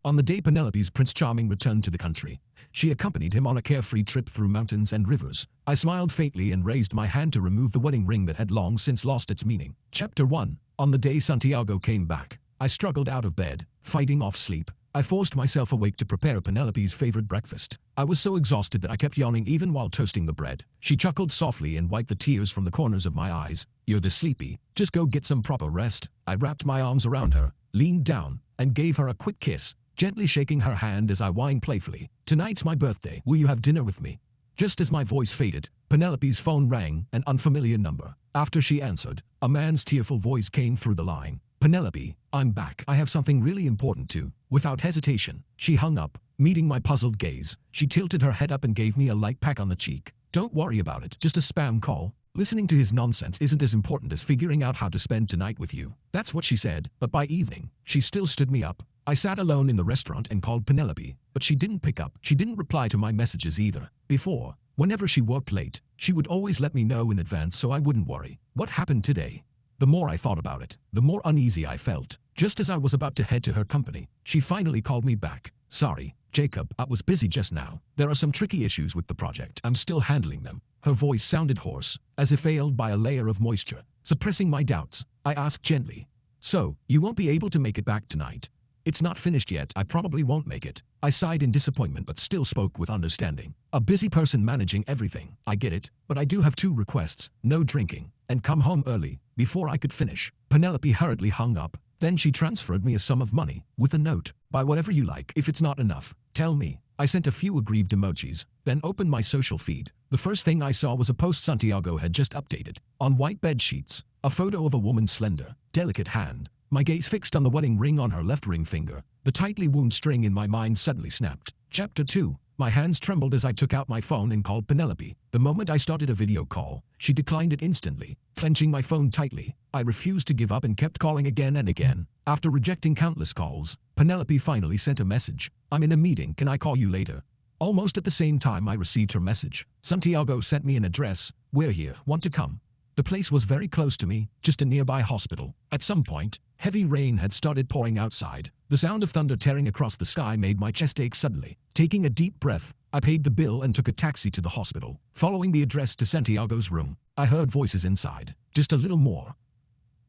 On the day Penelope's Prince Charming returned to the country, she accompanied him on a carefree trip through mountains and rivers. I smiled faintly and raised my hand to remove the wedding ring that had long since lost its meaning. Chapter 1. On the day Santiago came back, I struggled out of bed, fighting off sleep. I forced myself awake to prepare Penelope's favorite breakfast. I was so exhausted that I kept yawning even while toasting the bread. She chuckled softly and wiped the tears from the corners of my eyes. "You're this sleepy. Just go get some proper rest." I wrapped my arms around her, leaned down, and gave her a quick kiss, gently shaking her hand as I whined playfully. "Tonight's my birthday. Will you have dinner with me?" Just as my voice faded, Penelope's phone rang, an unfamiliar number. After she answered, a man's tearful voice came through the line. "Penelope, I'm back. I have something really important to." Without hesitation, she hung up, meeting my puzzled gaze. She tilted her head up and gave me a light peck on the cheek. "Don't worry about it. Just a spam call. Listening to his nonsense isn't as important as figuring out how to spend tonight with you." That's what she said, but by evening, she still stood me up. I sat alone in the restaurant and called Penelope, but she didn't pick up. She didn't reply to my messages either. Before, whenever she worked late, she would always let me know in advance so I wouldn't worry. What happened today? The more I thought about it, the more uneasy I felt. Just as I was about to head to her company, she finally called me back. "Sorry, Jacob, I was busy just now. There are some tricky issues with the project. I'm still handling them." Her voice sounded hoarse, as if veiled by a layer of moisture. Suppressing my doubts, I asked gently, "So, you won't be able to make it back tonight?" "It's not finished yet. I probably won't make it." I sighed in disappointment but still spoke with understanding. "A busy person managing everything. I get it, but I do have two requests: no drinking, and come home early." Before I could finish, Penelope hurriedly hung up. Then she transferred me a sum of money, with a note. "Buy whatever you like. If it's not enough, tell me." I sent a few aggrieved emojis, then opened my social feed. The first thing I saw was a post Santiago had just updated. On white bed sheets, a photo of a woman's slender, delicate hand. My gaze fixed on the wedding ring on her left ring finger. The tightly wound string in my mind suddenly snapped. Chapter 2. My hands trembled as I took out my phone and called Penelope. The moment I started a video call, she declined it instantly, clenching my phone tightly. I refused to give up and kept calling again and again. After rejecting countless calls, Penelope finally sent a message. "I'm in a meeting. Can I call you later?" Almost at the same time I received her message. "Santiago sent me an address. We're here. Want to come?" The place was very close to me, just a nearby hospital. At some point, heavy rain had started pouring outside. The sound of thunder tearing across the sky made my chest ache suddenly. Taking a deep breath, I paid the bill and took a taxi to the hospital. Following the address to Santiago's room, I heard voices inside. "Just a little more."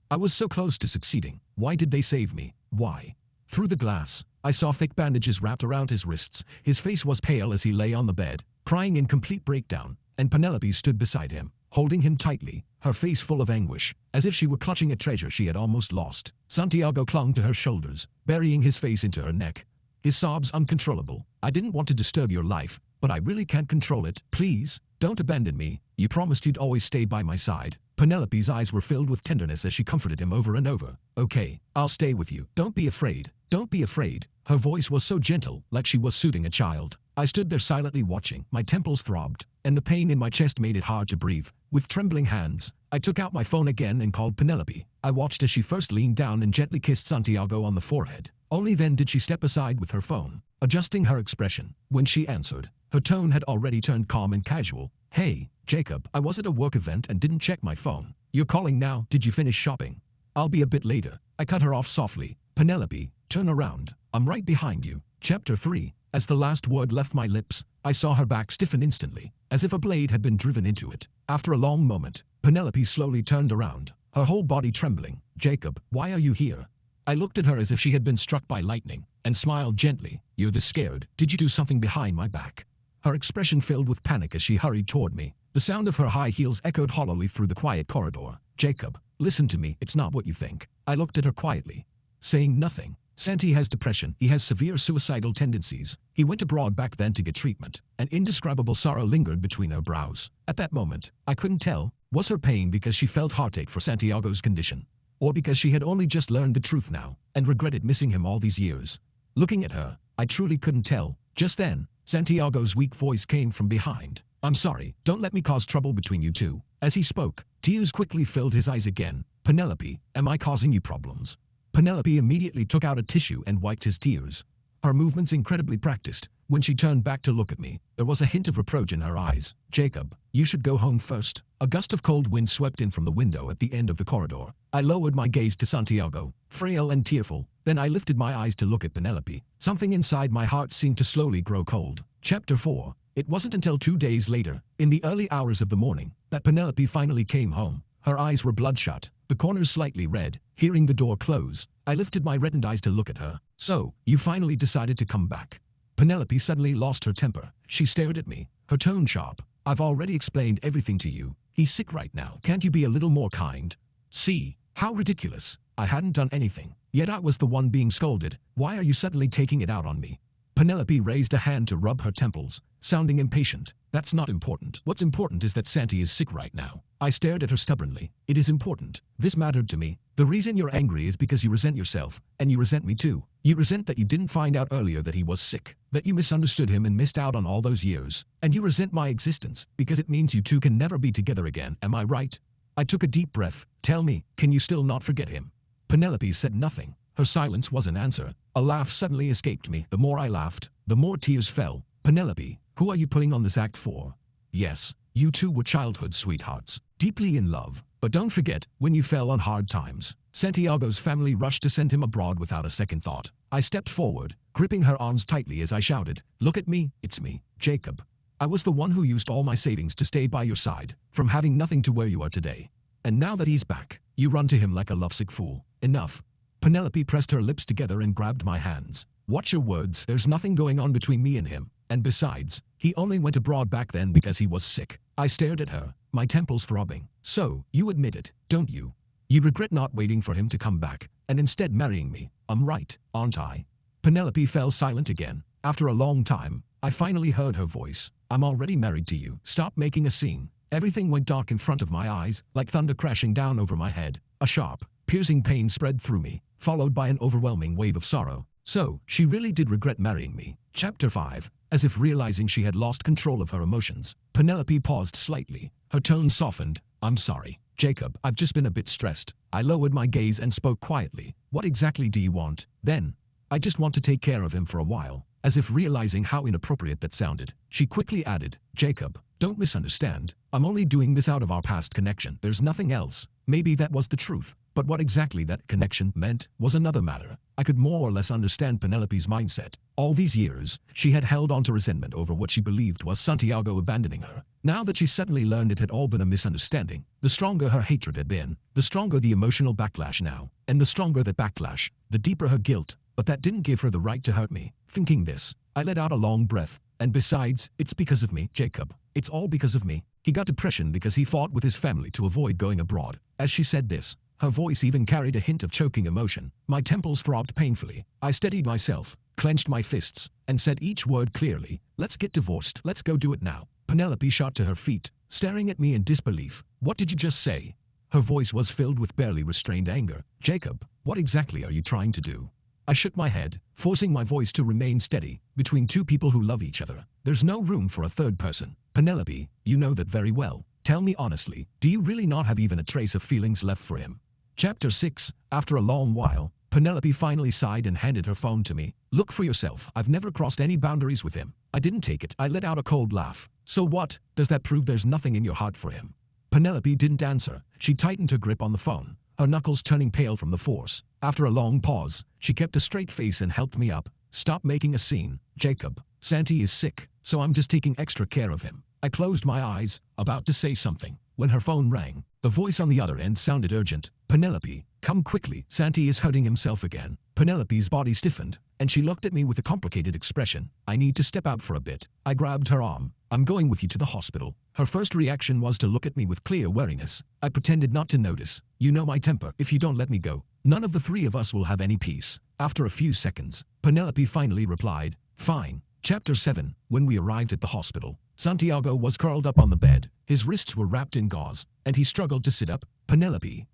I was so close to succeeding. Why did they save me? Why? Through the glass, I saw thick bandages wrapped around his wrists. His face was pale as he lay on the bed, crying in complete breakdown, and Penelope stood beside him, holding him tightly, her face full of anguish, as if she were clutching a treasure she had almost lost. Santiago clung to her shoulders, burying his face into her neck, his sobs uncontrollable. "I didn't want to disturb your life, but I really can't control it. Please, don't abandon me. You promised you'd always stay by my side." Penelope's eyes were filled with tenderness as she comforted him over and over. "Okay, I'll stay with you. Don't be afraid. Don't be afraid." Her voice was so gentle, like she was soothing a child. I stood there silently watching. My temples throbbed, and the pain in my chest made it hard to breathe. With trembling hands, I took out my phone again and called Penelope. I watched as she first leaned down and gently kissed Santiago on the forehead. Only then did she step aside with her phone, adjusting her expression. When she answered, her tone had already turned calm and casual. "Hey, Jacob, I was at a work event and didn't check my phone. You're calling now? Did you finish shopping?" "I'll be a bit later." I cut her off softly. "Penelope, turn around. I'm right behind you." Chapter 3. As the last word left my lips, I saw her back stiffen instantly, as if a blade had been driven into it. After a long moment, Penelope slowly turned around, her whole body trembling. "Jacob, why are you here?" I looked at her as if she had been struck by lightning, and smiled gently. "You're this scared. Did you do something behind my back?" Her expression filled with panic as she hurried toward me. The sound of her high heels echoed hollowly through the quiet corridor. "Jacob, listen to me. It's not what you think." I looked at her quietly, saying nothing. "Santi has depression. He has severe suicidal tendencies. He went abroad back then to get treatment." An indescribable sorrow lingered between her brows. At that moment, I couldn't tell. Was her pain because she felt heartache for Santiago's condition, or because she had only just learned the truth now, and regretted missing him all these years? Looking at her, I truly couldn't tell. Just then, Santiago's weak voice came from behind. "I'm sorry, don't let me cause trouble between you two." As he spoke, tears quickly filled his eyes again. "Penelope, am I causing you problems?" Penelope immediately took out a tissue and wiped his tears. Her movements incredibly practiced, When she turned back to look at me, there was a hint of reproach in her eyes. Jacob, you should go home first. A gust of cold wind swept in from the window at the end of the corridor. I lowered my gaze to Santiago, frail and tearful. Then I lifted my eyes to look at Penelope. Something inside my heart seemed to slowly grow cold. Chapter 4. It wasn't until 2 days later, in the early hours of the morning, that Penelope finally came home. Her eyes were bloodshot, the corners slightly red. Hearing the door close, I lifted my reddened eyes to look at her. So, you finally decided to come back. Penelope suddenly lost her temper. She stared at me, her tone sharp. I've already explained everything to you. He's sick right now. Can't you be a little more kind? See, how ridiculous. I hadn't done anything, yet I was the one being scolded. Why are you suddenly taking it out on me? Penelope raised a hand to rub her temples, sounding impatient. That's not important. What's important is that Santi is sick right now. I stared at her stubbornly. It is important. This mattered to me. The reason you're angry is because you resent yourself, and you resent me too. You resent that you didn't find out earlier that he was sick, that you misunderstood him and missed out on all those years. And you resent my existence, because it means you two can never be together again, am I right? I took a deep breath. Tell me, can you still not forget him? Penelope said nothing. Her silence was an answer. A laugh suddenly escaped me. The more I laughed, the more tears fell. Penelope, who are you putting on this act for? Yes, you two were childhood sweethearts, deeply in love. But don't forget, when you fell on hard times, Santiago's family rushed to send him abroad without a second thought. I stepped forward, gripping her arms tightly as I shouted, "Look at me, it's me, Jacob. I was the one who used all my savings to stay by your side, from having nothing to where you are today. And now that he's back, you run to him like a lovesick fool. Enough." Penelope pressed her lips together and grabbed my hands. "Watch your words. There's nothing going on between me and him. And besides, he only went abroad back then because he was sick." I stared at her, my temples throbbing. "So, you admit it, don't you? You regret not waiting for him to come back, and instead marrying me. I'm right, aren't I?" Penelope fell silent again. After a long time, I finally heard her voice. "I'm already married to you. Stop making a scene." Everything went dark in front of my eyes, like thunder crashing down over my head. A sharp, piercing pain spread through me, followed by an overwhelming wave of sorrow. So, she really did regret marrying me. Chapter 5. As if realizing she had lost control of her emotions, Penelope paused slightly. Her tone softened. "I'm sorry, Jacob, I've just been a bit stressed." I lowered my gaze and spoke quietly. "What exactly do you want, then?" "I just want to take care of him for a while." As if realizing how inappropriate that sounded, she quickly added, "Jacob, don't misunderstand. I'm only doing this out of our past connection. There's nothing else." Maybe that was the truth, but what exactly that connection meant was another matter. I could more or less understand Penelope's mindset. All these years, she had held on to resentment over what she believed was Santiago abandoning her. Now that she suddenly learned it had all been a misunderstanding, the stronger her hatred had been, the stronger the emotional backlash now, and the stronger that backlash, the deeper her guilt. But that didn't give her the right to hurt me. Thinking this, I let out a long breath. "And besides, it's because of me, Jacob. It's all because of me. He got depression because he fought with his family to avoid going abroad." As she said this, her voice even carried a hint of choking emotion. My temples throbbed painfully. I steadied myself, clenched my fists, and said each word clearly. "Let's get divorced. Let's go do it now." Penelope shot to her feet, staring at me in disbelief. "What did you just say?" Her voice was filled with barely restrained anger. "Jacob, what exactly are you trying to do?" I shook my head, forcing my voice to remain steady. "Between two people who love each other, there's no room for a third person. Penelope, you know that very well. Tell me honestly, do you really not have even a trace of feelings left for him?" Chapter 6. After a long while, Penelope finally sighed and handed her phone to me. "Look for yourself. I've never crossed any boundaries with him." I didn't take it. I let out a cold laugh. "So what? Does that prove there's nothing in your heart for him?" Penelope didn't answer. She tightened her grip on the phone, her knuckles turning pale from the force. After a long pause, she kept a straight face and helped me up. "Stop making a scene, Jacob. Santi is sick, so I'm just taking extra care of him." I closed my eyes, about to say something, when her phone rang. The voice on the other end sounded urgent. "Penelope, come quickly. Santi is hurting himself again." Penelope's body stiffened, and she looked at me with a complicated expression. "I need to step out for a bit." I grabbed her arm. "I'm going with you to the hospital." Her first reaction was to look at me with clear wariness. I pretended not to notice. "You know my temper. If you don't let me go, none of the three of us will have any peace." After a few seconds, Penelope finally replied, "Fine." Chapter 7. When we arrived at the hospital, Santiago was curled up on the bed. His wrists were wrapped in gauze, and he struggled to sit up. "Penelope."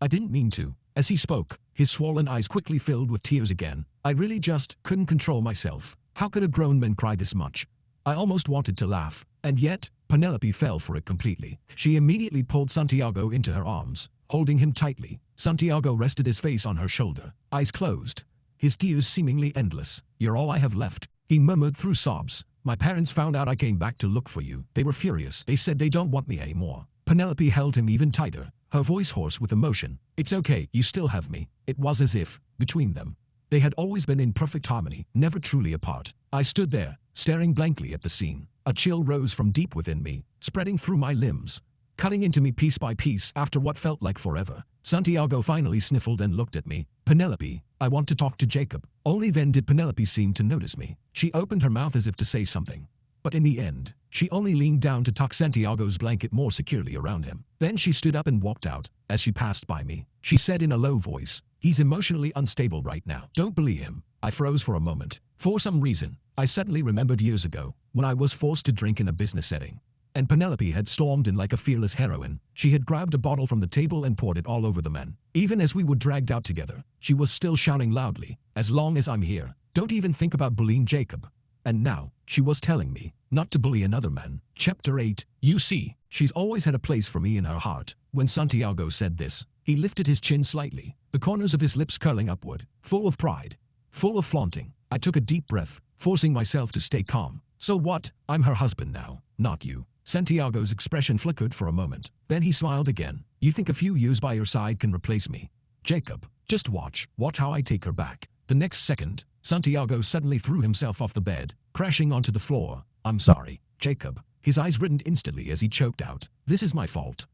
I didn't mean to. As he spoke, his swollen eyes quickly filled with tears again. I really just couldn't control myself. How could a grown man cry this much? I almost wanted to laugh, and yet, Penelope fell for it completely. She immediately pulled Santiago into her arms, holding him tightly. Santiago rested his face on her shoulder, eyes closed, his tears seemingly endless. "You're all I have left." He murmured through sobs. My parents found out I came back to look for you. They were furious. They said they don't want me anymore. Penelope held him even tighter, her voice hoarse with emotion. It's okay, you still have me. It was as if, between them, they had always been in perfect harmony, never truly apart. I stood there, staring blankly at the scene. A chill rose from deep within me, spreading through my limbs, cutting into me piece by piece after what felt like forever. Santiago finally sniffled and looked at me. Penelope, I want to talk to Jacob. Only then did Penelope seem to notice me. She opened her mouth as if to say something, but in the end, she only leaned down to tuck Santiago's blanket more securely around him. Then she stood up and walked out. As she passed by me, she said in a low voice, he's emotionally unstable right now. Don't bully him. I froze for a moment. For some reason, I suddenly remembered years ago, when I was forced to drink in a business setting, and Penelope had stormed in like a fearless heroine. She had grabbed a bottle from the table and poured it all over the men. Even as we were dragged out together, she was still shouting loudly, as long as I'm here, don't even think about bullying Jacob. And now, she was telling me not to bully another man. Chapter 8. You see, she's always had a place for me in her heart. When Santiago said this, he lifted his chin slightly, the corners of his lips curling upward, full of pride, full of flaunting. I took a deep breath, forcing myself to stay calm. So what? I'm her husband now, not you. Santiago's expression flickered for a moment. Then he smiled again. You think a few years by your side can replace me? Jacob, just watch how I take her back. The next second, Santiago suddenly threw himself off the bed, crashing onto the floor. I'm sorry, Jacob. His eyes reddened instantly as he choked out. This is my fault.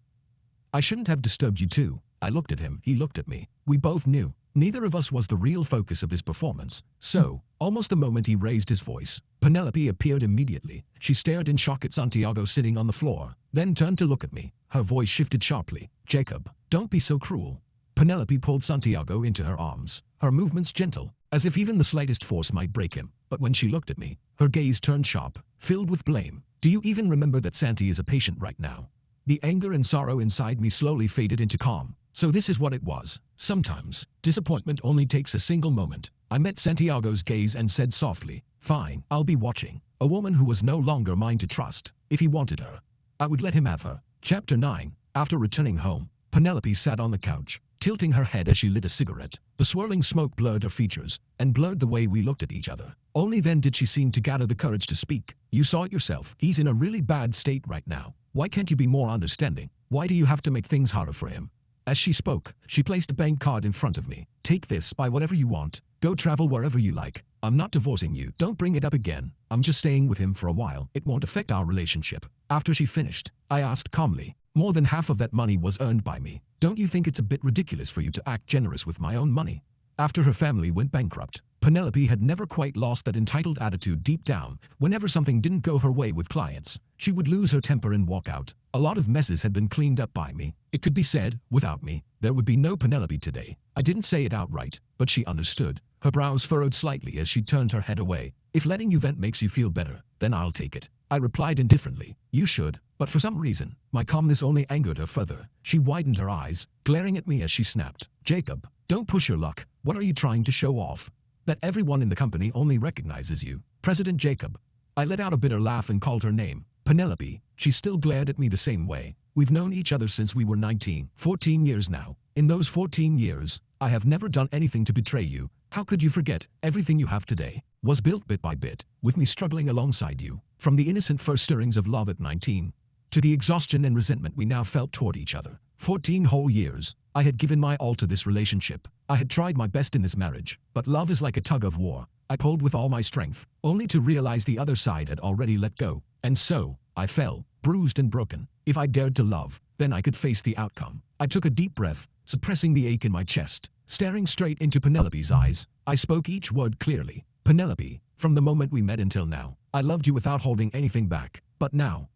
I shouldn't have disturbed you too. I looked at him, he looked at me. We both knew neither of us was the real focus of this performance. So, almost the moment he raised his voice, Penelope appeared immediately. She stared in shock at Santiago sitting on the floor, then turned to look at me. Her voice shifted sharply. Jacob, don't be so cruel. Penelope pulled Santiago into her arms, her movements gentle, as if even the slightest force might break him. But when she looked at me, her gaze turned sharp, filled with blame. Do you even remember that Santi is a patient right now? The anger and sorrow inside me slowly faded into calm. So this is what it was. Sometimes, disappointment only takes a single moment. I met Santiago's gaze and said softly, fine, I'll be watching. A woman who was no longer mine to trust. If he wanted her, I would let him have her. Chapter 9. After returning home, Penelope sat on the couch, tilting her head as she lit a cigarette. The swirling smoke blurred her features, and blurred the way we looked at each other. Only then did she seem to gather the courage to speak. You saw it yourself. He's in a really bad state right now. Why can't you be more understanding? Why do you have to make things harder for him? As she spoke, she placed a bank card in front of me. Take this, buy whatever you want. Go travel wherever you like. I'm not divorcing you. Don't bring it up again. I'm just staying with him for a while. It won't affect our relationship. After she finished, I asked calmly, more than half of that money was earned by me. Don't you think it's a bit ridiculous for you to act generous with my own money? After her family went bankrupt, Penelope had never quite lost that entitled attitude deep down. Whenever something didn't go her way with clients, she would lose her temper and walk out. A lot of messes had been cleaned up by me. It could be said, without me, there would be no Penelope today. I didn't say it outright, but she understood. Her brows furrowed slightly as she turned her head away. If letting you vent makes you feel better, then I'll take it. I replied indifferently. You should. But for some reason, my calmness only angered her further. She widened her eyes, glaring at me as she snapped. Jacob, don't push your luck. What are you trying to show off? That everyone in the company only recognizes you. President Jacob. I let out a bitter laugh and called her name. Penelope. She still glared at me the same way. We've known each other since we were 19. 14 years now. In those 14 years, I have never done anything to betray you. How could you forget? Everything you have today was built bit by bit, with me struggling alongside you. From the innocent first stirrings of love at 19, to the exhaustion and resentment we now felt toward each other. 14 whole years, I had given my all to this relationship. I had tried my best in this marriage, but love is like a tug of war. I pulled with all my strength, only to realize the other side had already let go. And so, I fell, bruised and broken. If I dared to love, then I could face the outcome. I took a deep breath, suppressing the ache in my chest. Staring straight into Penelope's eyes, I spoke each word clearly. Penelope, from the moment we met until now, I loved you without holding anything back. But now,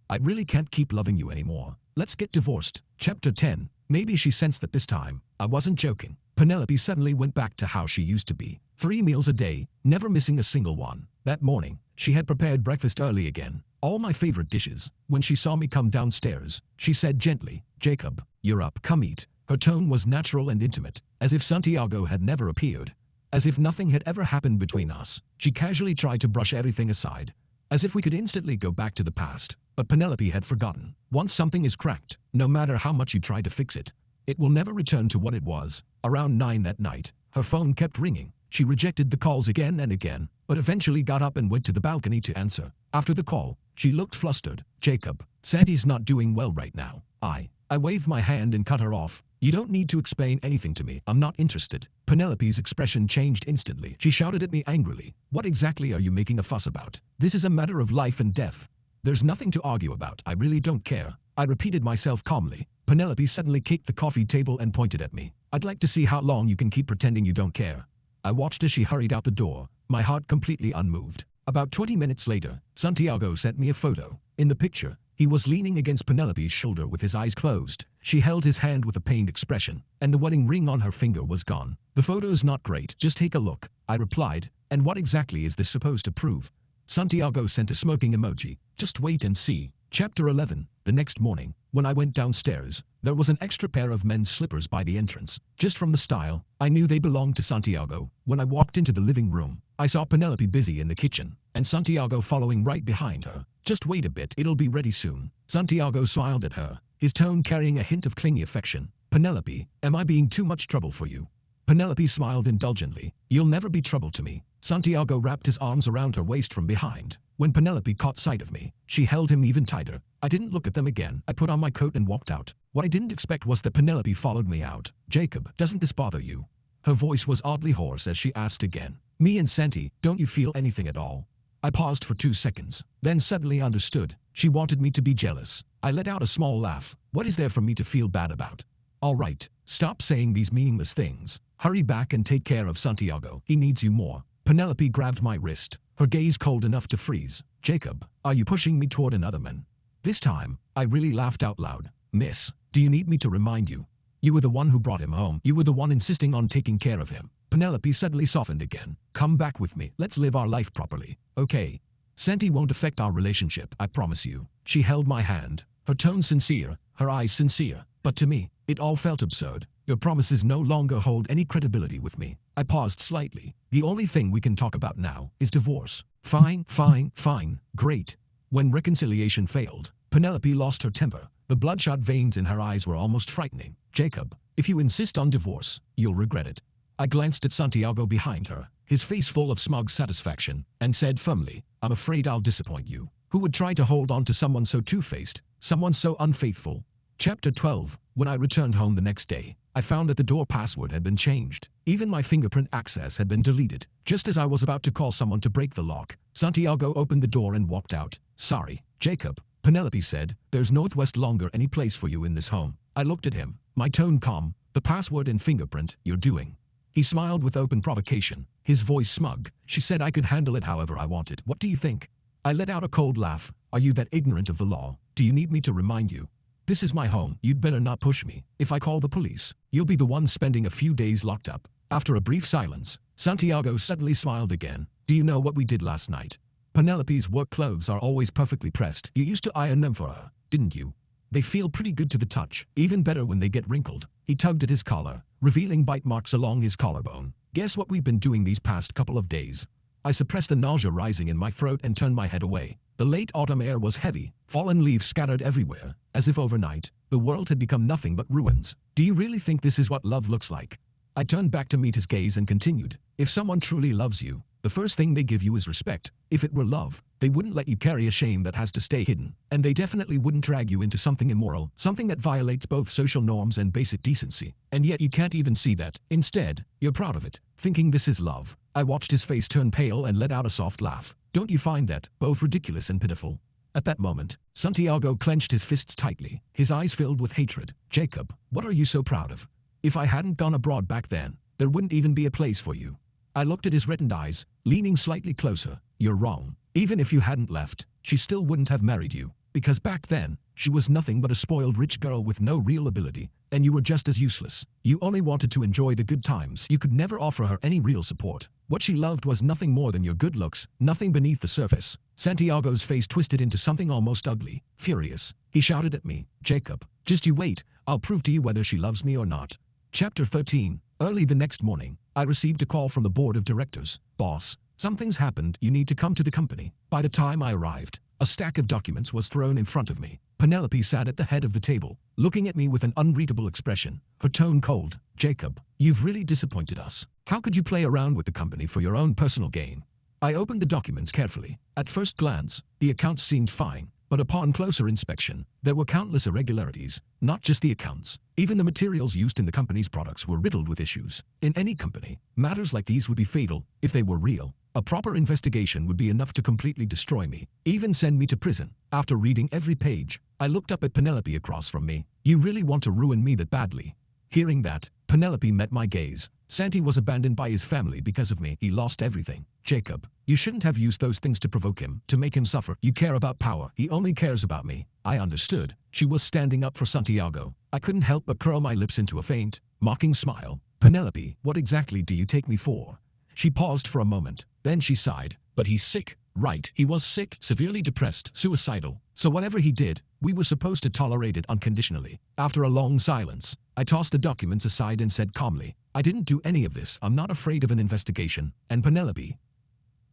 I really can't keep loving you anymore. Let's get divorced. Chapter 10. Maybe she sensed that this time, I wasn't joking. Penelope suddenly went back to how she used to be. 3 meals a day, never missing a single one. That morning, she had prepared breakfast early again. All my favorite dishes. When she saw me come downstairs, she said gently, Jacob, you're up, come eat. Her tone was natural and intimate, as if Santiago had never appeared. As if nothing had ever happened between us. She casually tried to brush everything aside, as if we could instantly go back to the past. But Penelope had forgotten. Once something is cracked, no matter how much you try to fix it, it will never return to what it was. Around 9 that night, her phone kept ringing. She rejected the calls again and again, but eventually got up and went to the balcony to answer. After the call, she looked flustered. Jacob, Sandy's not doing well right now. I waved my hand and cut her off. You don't need to explain anything to me. I'm not interested. Penelope's expression changed instantly. She shouted at me angrily. What exactly are you making a fuss about? This is a matter of life and death. There's nothing to argue about. I really don't care. I repeated myself calmly. Penelope suddenly kicked the coffee table and pointed at me. I'd like to see how long you can keep pretending you don't care. I watched as she hurried out the door, my heart completely unmoved. About 20 minutes later, Santiago sent me a photo. In the picture, he was leaning against Penelope's shoulder with his eyes closed. She held his hand with a pained expression, and the wedding ring on her finger was gone. The photo's not great, just take a look, I replied. And what exactly is this supposed to prove? Santiago sent a smirking emoji. Just wait and see. Chapter 11. The next morning, when I went downstairs, there was an extra pair of men's slippers by the entrance. Just from the style, I knew they belonged to Santiago. When I walked into the living room, I saw Penelope busy in the kitchen, and Santiago following right behind her. Just wait a bit, it'll be ready soon. Santiago smiled at her, his tone carrying a hint of clingy affection. Penelope, am I being too much trouble for you? Penelope smiled indulgently. You'll never be trouble to me. Santiago wrapped his arms around her waist from behind. When Penelope caught sight of me, she held him even tighter. I didn't look at them again. I put on my coat and walked out. What I didn't expect was that Penelope followed me out. Jacob, doesn't this bother you? Her voice was oddly hoarse as she asked again. Me and Santi, don't you feel anything at all? I paused for 2 seconds, then suddenly understood. She wanted me to be jealous. I let out a small laugh. What is there for me to feel bad about? All right, stop saying these meaningless things. Hurry back and take care of Santiago. He needs you more. Penelope grabbed my wrist, her gaze cold enough to freeze. Jacob, are you pushing me toward another man? This time, I really laughed out loud. Miss, do you need me to remind you? You were the one who brought him home. You were the one insisting on taking care of him. Penelope suddenly softened again. Come back with me. Let's live our life properly. Okay. Santi won't affect our relationship, I promise you. She held my hand, her tone sincere, her eyes sincere. But to me, it all felt absurd. Your promises no longer hold any credibility with me. I paused slightly. The only thing we can talk about now is divorce. Fine, fine, fine, great. When reconciliation failed, Penelope lost her temper. The bloodshot veins in her eyes were almost frightening. Jacob, if you insist on divorce, you'll regret it. I glanced at Santiago behind her, his face full of smug satisfaction, and said firmly, I'm afraid I'll disappoint you. Who would try to hold on to someone so two-faced, someone so unfaithful? Chapter 12. When I returned home the next day, I found that the door password had been changed. Even my fingerprint access had been deleted. Just as I was about to call someone to break the lock, Santiago opened the door and walked out. Sorry, Jacob, Penelope said, there's no longer any place for you in this home. I looked at him, my tone calm. The password and fingerprint, you're doing. He smiled with open provocation, his voice smug. She said I could handle it however I wanted. What do you think? I let out a cold laugh. Are you that ignorant of the law? Do you need me to remind you? This is my home. You'd better not push me. If I call the police, you'll be the one spending a few days locked up. After a brief silence, Santiago suddenly smiled again. Do you know what we did last night? Penelope's work clothes are always perfectly pressed. You used to iron them for her, didn't you? They feel pretty good to the touch, even better when they get wrinkled. He tugged at his collar, revealing bite marks along his collarbone. Guess what we've been doing these past couple of days? I suppressed the nausea rising in my throat and turned my head away. The late autumn air was heavy, fallen leaves scattered everywhere, as if overnight, the world had become nothing but ruins. Do you really think this is what love looks like? I turned back to meet his gaze and continued. If someone truly loves you, the first thing they give you is respect. If it were love, they wouldn't let you carry a shame that has to stay hidden. And they definitely wouldn't drag you into something immoral, something that violates both social norms and basic decency. And yet you can't even see that. Instead, you're proud of it, thinking this is love. I watched his face turn pale and let out a soft laugh. Don't you find that both ridiculous and pitiful? At that moment, Santiago clenched his fists tightly, his eyes filled with hatred. Jacob, what are you so proud of? If I hadn't gone abroad back then, there wouldn't even be a place for you. I looked at his reddened eyes, leaning slightly closer. You're wrong. Even if you hadn't left, she still wouldn't have married you. Because back then, she was nothing but a spoiled rich girl with no real ability, and you were just as useless. You only wanted to enjoy the good times. You could never offer her any real support. What she loved was nothing more than your good looks, nothing beneath the surface. Santiago's face twisted into something almost ugly. Furious, he shouted at me, Jacob, just you wait, I'll prove to you whether she loves me or not. Chapter 13. Early the next morning, I received a call from the board of directors. Boss, something's happened, you need to come to the company. By the time I arrived, a stack of documents was thrown in front of me. Penelope sat at the head of the table, looking at me with an unreadable expression, her tone cold. Jacob, you've really disappointed us. How could you play around with the company for your own personal gain? I opened the documents carefully. At first glance, the accounts seemed fine, but upon closer inspection, there were countless irregularities. Not just the accounts, even the materials used in the company's products were riddled with issues. In any company, matters like these would be fatal if they were real. A proper investigation would be enough to completely destroy me, even send me to prison. After reading every page, I looked up at Penelope across from me. You really want to ruin me that badly? Hearing that, Penelope met my gaze. Santi was abandoned by his family because of me. He lost everything. Jacob, you shouldn't have used those things to provoke him, to make him suffer. You care about power. He only cares about me. I understood. She was standing up for Santiago. I couldn't help but curl my lips into a faint, mocking smile. Penelope, what exactly do you take me for? She paused for a moment. Then she sighed. But he's sick. Right, he was sick, severely depressed, suicidal. So whatever he did, we were supposed to tolerate it unconditionally. After a long silence, I tossed the documents aside and said calmly, I didn't do any of this. I'm not afraid of an investigation. And Penelope,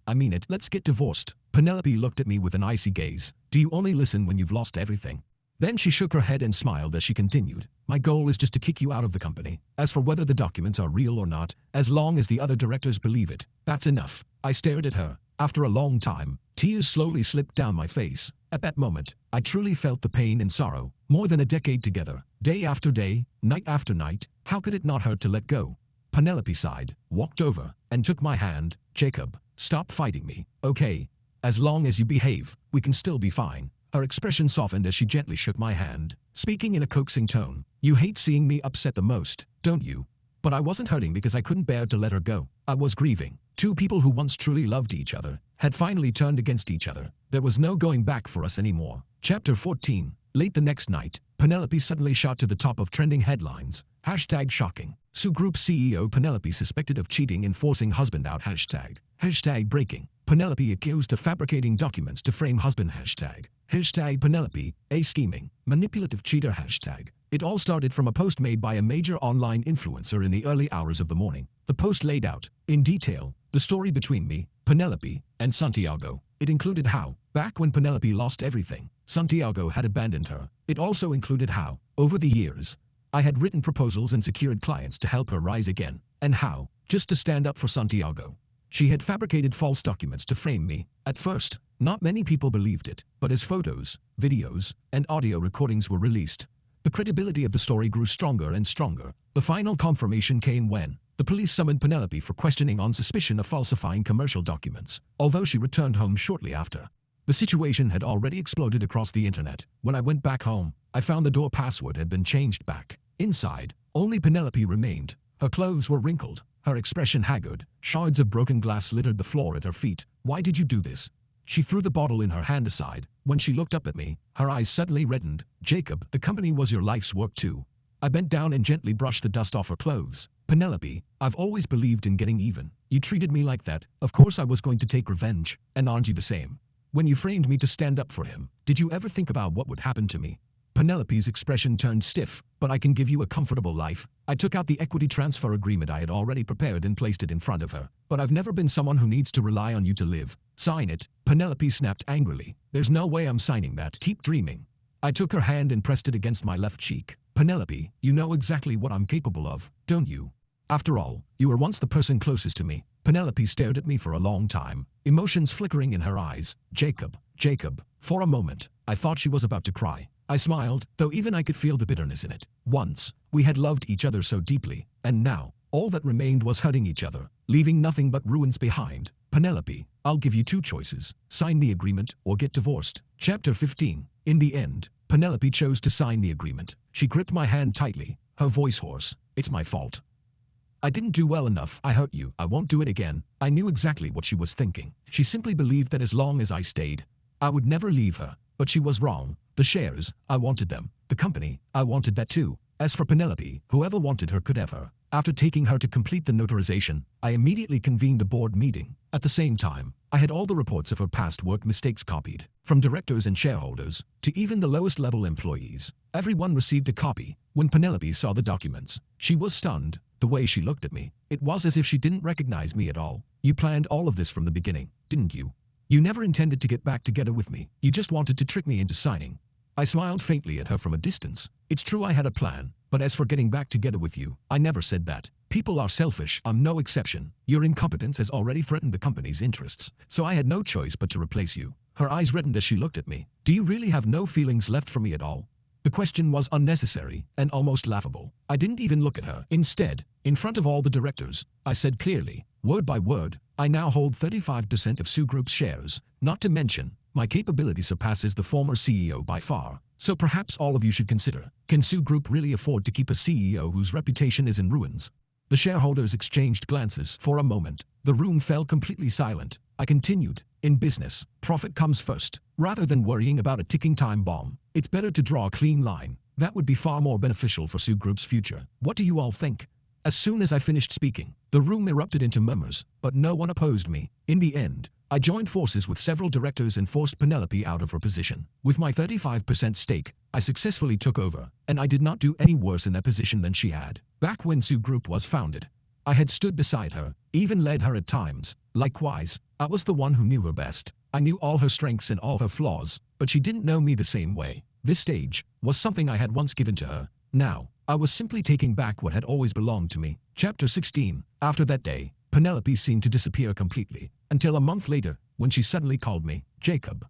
I mean it, let's get divorced. Penelope looked at me with an icy gaze. Do you only listen when you've lost everything? Then she shook her head and smiled as she continued. My goal is just to kick you out of the company. As for whether the documents are real or not, as long as the other directors believe it, that's enough. I stared at her. After a long time, tears slowly slipped down my face. At that moment, I truly felt the pain and sorrow. More than a decade together, day after day, night after night, how could it not hurt to let go? Penelope sighed, walked over, and took my hand. Jacob, stop fighting me, okay? As long as you behave, we can still be fine. Her expression softened as she gently shook my hand, speaking in a coaxing tone. You hate seeing me upset the most, don't you? But I wasn't hurting because I couldn't bear to let her go. I was grieving. Two people who once truly loved each other had finally turned against each other. There was no going back for us anymore. Chapter 14. Late the next night, Penelope suddenly shot to the top of trending headlines. Hashtag shocking. Sue Group CEO Penelope suspected of cheating in forcing husband out. Hashtag breaking. Penelope accused of fabricating documents to frame husband. Hashtag Penelope, a scheming, manipulative cheater. It all started from a post made by a major online influencer in the early hours of the morning. The post laid out, in detail, the story between me, Penelope, and Santiago. It included how, back when Penelope lost everything, Santiago had abandoned her. It also included how, over the years, I had written proposals and secured clients to help her rise again, and how, just to stand up for Santiago, she had fabricated false documents to frame me. At first, not many people believed it, but as photos, videos, and audio recordings were released, the credibility of the story grew stronger and stronger. The final confirmation came when the police summoned Penelope for questioning on suspicion of falsifying commercial documents, although she returned home shortly after. The situation had already exploded across the internet. When I went back home, I found the door password had been changed back. Inside, only Penelope remained. Her clothes were wrinkled, her expression haggard. Shards of broken glass littered the floor at her feet. Why did you do this? She threw the bottle in her hand aside. When she looked up at me, her eyes suddenly reddened. Jacob, the company was your life's work too. I bent down and gently brushed the dust off her clothes. Penelope, I've always believed in getting even. You treated me like that. Of course I was going to take revenge. And aren't you the same? When you framed me to stand up for him, did you ever think about what would happen to me? Penelope's expression turned stiff. But I can give you a comfortable life. I took out the equity transfer agreement I had already prepared and placed it in front of her. But I've never been someone who needs to rely on you to live. Sign it. Penelope snapped angrily. There's no way I'm signing that. Keep dreaming. I took her hand and pressed it against my left cheek. Penelope, you know exactly what I'm capable of, don't you? After all, you were once the person closest to me. Penelope stared at me for a long time, emotions flickering in her eyes. Jacob. For a moment, I thought she was about to cry. I smiled, though even I could feel the bitterness in it. Once, we had loved each other so deeply, and now, all that remained was hurting each other, leaving nothing but ruins behind. Penelope, I'll give you two choices. Sign the agreement or get divorced. Chapter 15. In the end, Penelope chose to sign the agreement. She gripped my hand tightly, her voice hoarse. It's my fault. I didn't do well enough. I hurt you. I won't do it again. I knew exactly what she was thinking. She simply believed that as long as I stayed, I would never leave her. But she was wrong. The shares, I wanted them. The company, I wanted that too. As for Penelope, whoever wanted her could have her. After taking her to complete the notarization, I immediately convened a board meeting. At the same time, I had all the reports of her past work mistakes copied, from directors and shareholders, to even the lowest level employees. Everyone received a copy. When Penelope saw the documents, she was stunned. The way she looked at me, it was as if she didn't recognize me at all. You planned all of this from the beginning, didn't you? You never intended to get back together with me. You just wanted to trick me into signing. I smiled faintly at her from a distance. It's true I had a plan, but as for getting back together with you, I never said that. People are selfish, I'm no exception. Your incompetence has already threatened the company's interests, so I had no choice but to replace you. Her eyes reddened as she looked at me. Do you really have no feelings left for me at all? The question was unnecessary and almost laughable. I didn't even look at her. Instead, in front of all the directors, I said clearly, word by word, I now hold 35% of Sue Group's shares. Not to mention, my capability surpasses the former CEO by far. So perhaps all of you should consider, can Sue Group really afford to keep a CEO whose reputation is in ruins? The shareholders exchanged glances. For a moment, the room fell completely silent. I continued, in business, profit comes first. Rather than worrying about a ticking time bomb, it's better to draw a clean line. That would be far more beneficial for Sue Group's future. What do you all think? As soon as I finished speaking, the room erupted into murmurs, but no one opposed me. In the end, I joined forces with several directors and forced Penelope out of her position. With my 35% stake, I successfully took over, and I did not do any worse in that position than she had. Back when Sue Group was founded, I had stood beside her, even led her at times. Likewise, I was the one who knew her best. I knew all her strengths and all her flaws, but she didn't know me the same way. This stage was something I had once given to her. Now, I was simply taking back what had always belonged to me. Chapter 16. After that day, Penelope seemed to disappear completely, until a month later, when she suddenly called me, Jacob.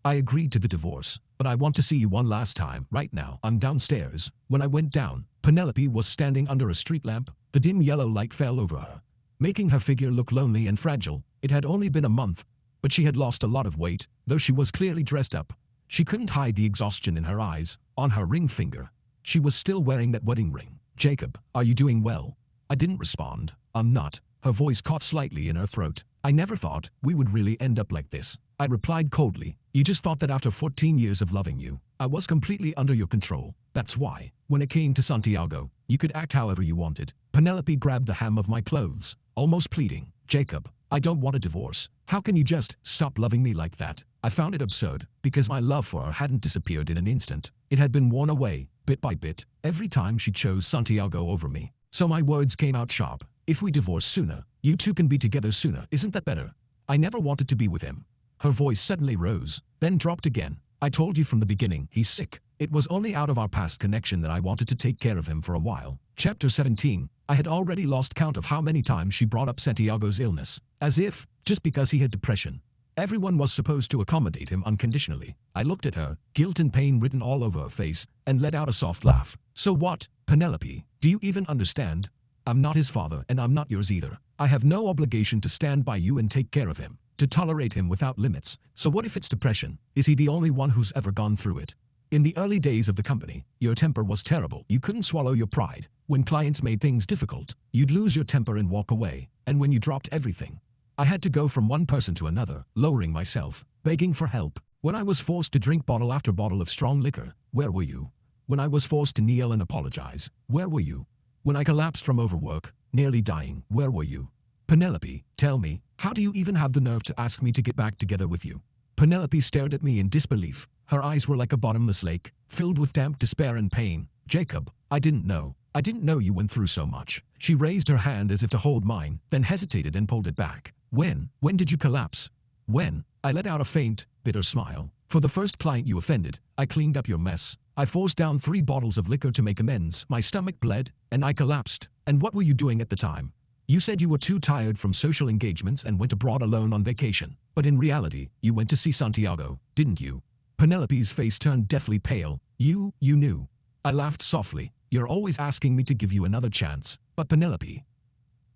I agreed to the divorce, but I want to see you one last time. Right now, I'm downstairs. When I went down, Penelope was standing under a street lamp. The dim yellow light fell over her, making her figure look lonely and fragile. It had only been a month, but she had lost a lot of weight, though she was clearly dressed up. She couldn't hide the exhaustion in her eyes. On her ring finger, she was still wearing that wedding ring. Jacob, are you doing well? I didn't respond. I'm not. Her voice caught slightly in her throat. I never thought we would really end up like this. I replied coldly. You just thought that after 14 years of loving you, I was completely under your control. That's why, when it came to Santiago, you could act however you wanted. Penelope grabbed the hem of my clothes, almost pleading. Jacob, I don't want a divorce. How can you just stop loving me like that? I found it absurd, because my love for her hadn't disappeared in an instant. It had been worn away, bit by bit, every time she chose Santiago over me. So my words came out sharp. If we divorce sooner, you two can be together sooner. Isn't that better? I never wanted to be with him. Her voice suddenly rose, then dropped again. I told you from the beginning, he's sick. It was only out of our past connection that I wanted to take care of him for a while. Chapter 17. I had already lost count of how many times she brought up Santiago's illness, as if, just because he had depression, everyone was supposed to accommodate him unconditionally. I looked at her, guilt and pain written all over her face, and let out a soft laugh. So what, Penelope? Do you even understand? I'm not his father, and I'm not yours either. I have no obligation to stand by you and take care of him, to tolerate him without limits. So what if it's depression? Is he the only one who's ever gone through it? In the early days of the company, your temper was terrible. You couldn't swallow your pride. When clients made things difficult, you'd lose your temper and walk away. And when you dropped everything, I had to go from one person to another, lowering myself, begging for help. When I was forced to drink bottle after bottle of strong liquor, where were you? When I was forced to kneel and apologize, where were you? When I collapsed from overwork, nearly dying, where were you? Penelope, tell me, how do you even have the nerve to ask me to get back together with you? Penelope stared at me in disbelief. Her eyes were like a bottomless lake, filled with damp despair and pain. Jacob, I didn't know. I didn't know you went through so much. She raised her hand as if to hold mine, then hesitated and pulled it back. When did you collapse? When? I let out a faint, bitter smile. For the first client you offended, I cleaned up your mess. I forced down 3 bottles of liquor to make amends. My stomach bled, and I collapsed. And what were you doing at the time? You said you were too tired from social engagements and went abroad alone on vacation. But in reality, you went to see Santiago, didn't you? Penelope's face turned deathly pale. You knew. I laughed softly. You're always asking me to give you another chance. But Penelope,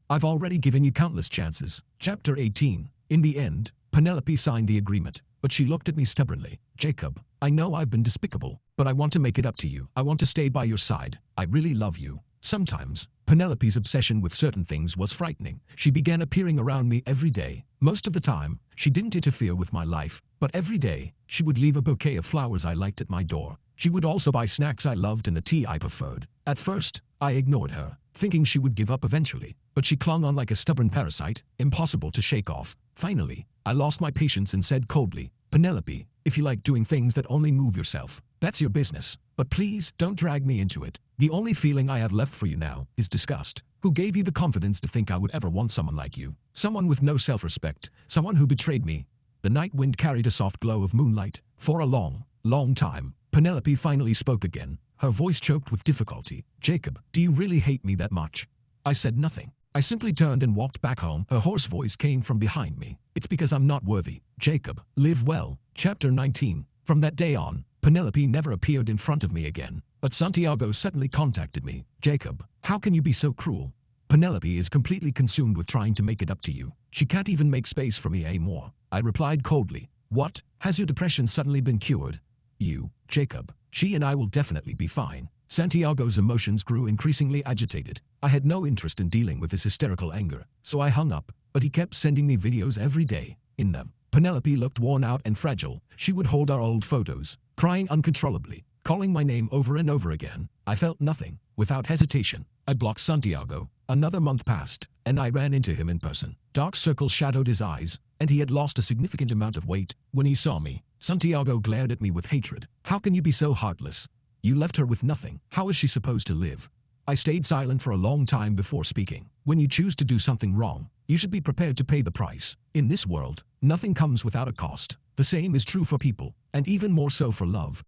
I've already given you countless chances. Chapter 18. In the end, Penelope signed the agreement, but she looked at me stubbornly. Jacob, I know I've been despicable, but I want to make it up to you. I want to stay by your side. I really love you. Sometimes, Penelope's obsession with certain things was frightening. She began appearing around me every day. Most of the time, she didn't interfere with my life, but every day, she would leave a bouquet of flowers I liked at my door. She would also buy snacks I loved and the tea I preferred. At first, I ignored her, thinking she would give up eventually, but she clung on like a stubborn parasite, impossible to shake off. Finally, I lost my patience and said coldly, Penelope, if you like doing things that only move yourself, that's your business. But please, don't drag me into it. The only feeling I have left for you now is disgust. Who gave you the confidence to think I would ever want someone like you? Someone with no self-respect. Someone who betrayed me. The night wind carried a soft glow of moonlight. For a long, long time, Penelope finally spoke again, her voice choked with difficulty. Jacob, do you really hate me that much? I said nothing. I simply turned and walked back home. Her hoarse voice came from behind me. It's because I'm not worthy. Jacob, live well. Chapter 19. From that day on, Penelope never appeared in front of me again. But Santiago suddenly contacted me. Jacob, how can you be so cruel? Penelope is completely consumed with trying to make it up to you. She can't even make space for me anymore. I replied coldly. What? Has your depression suddenly been cured? You, Jacob. She and I will definitely be fine. Santiago's emotions grew increasingly agitated. I had no interest in dealing with his hysterical anger, so I hung up, but he kept sending me videos every day. In them, Penelope looked worn out and fragile. She would hold our old photos, crying uncontrollably, calling my name over and over again. I felt nothing. Without hesitation, I blocked Santiago. Another month passed, and I ran into him in person. Dark circles shadowed his eyes, and he had lost a significant amount of weight. When he saw me, Santiago glared at me with hatred. How can you be so heartless? You left her with nothing. How is she supposed to live? I stayed silent for a long time before speaking. When you choose to do something wrong, you should be prepared to pay the price. In this world, nothing comes without a cost. The same is true for people, and even more so for love.